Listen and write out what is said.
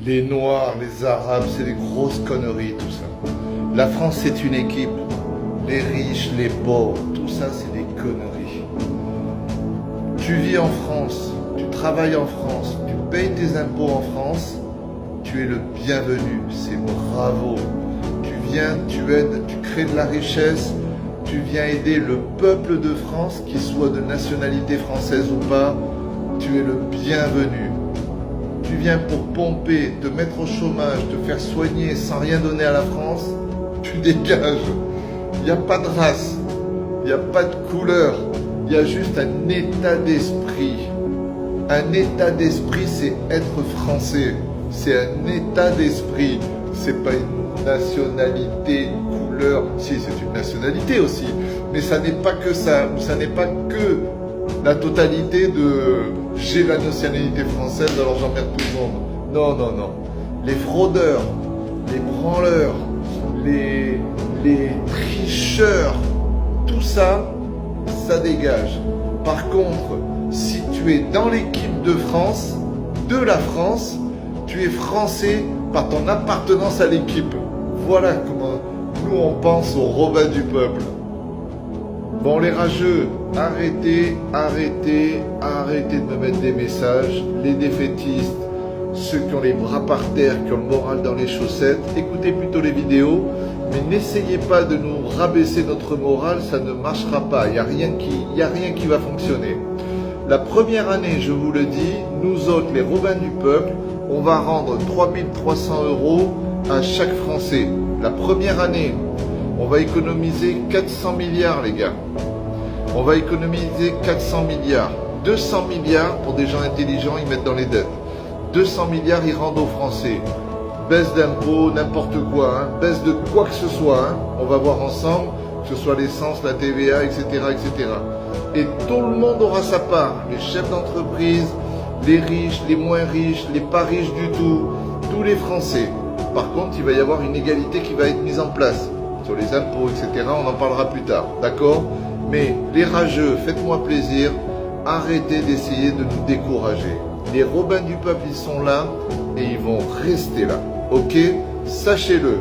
Les Noirs, les Arabes, c'est des grosses conneries tout ça. La France c'est une équipe. Les riches, les pauvres, tout ça c'est des conneries. Tu vis en France, tu travailles en France, tu payes tes impôts en France, tu es le bienvenu, c'est bravo. Tu viens, tu aides, tu crées de la richesse, tu viens aider le peuple de France, qu'il soit de nationalité française ou pas, tu es le bienvenu. Tu viens pour pomper, te mettre au chômage, te faire soigner sans rien donner à la France, tu dégages. Il n'y a pas de race, il n'y a pas de couleur, il y a juste un état d'esprit. Un état d'esprit, c'est être français. C'est un état d'esprit. C'est pas une nationalité, une couleur. Si, c'est une nationalité aussi. Mais ça n'est pas que ça. Ça n'est pas que la totalité de j'ai la nationalité française, alors j'emmerde tout le monde. Non, non, non. Les fraudeurs, les branleurs, les tricheurs, tout ça, ça dégage. Par contre, si tu es dans l'équipe de France, de la France, tu es français par ton appartenance à l'équipe. Voilà comment nous on pense aux Robins du peuple. Bon les rageux, arrêtez, arrêtez, arrêtez de me mettre des messages. Les défaitistes, ceux qui ont les bras par terre, qui ont le moral dans les chaussettes, écoutez plutôt les vidéos, mais n'essayez pas de nous rabaisser notre morale, ça ne marchera pas, il n'y a rien qui va fonctionner. La première année, je vous le dis, nous autres, les Robins du peuple, on va rendre 3300 € à chaque Français. La première année, on va économiser 400 milliards les gars. On va économiser 400 milliards. 200 milliards pour des gens intelligents, ils mettent dans les dettes. 200 milliards, ils rendent aux Français. Baisse d'impôts, n'importe quoi, hein. Baisse de quoi que ce soit, hein. On va voir ensemble, que ce soit l'essence, la TVA, etc., etc. Et tout le monde aura sa part. Les chefs d'entreprise, les riches, les moins riches, les pas riches du tout, tous les Français. Par contre, il va y avoir une égalité qui va être mise en place. Sur les impôts, etc., on en parlera plus tard, d'accord? Mais les rageux, faites-moi plaisir, arrêtez d'essayer de nous décourager. Les Robins du peuple, ils sont là et ils vont rester là, ok? Sachez-le.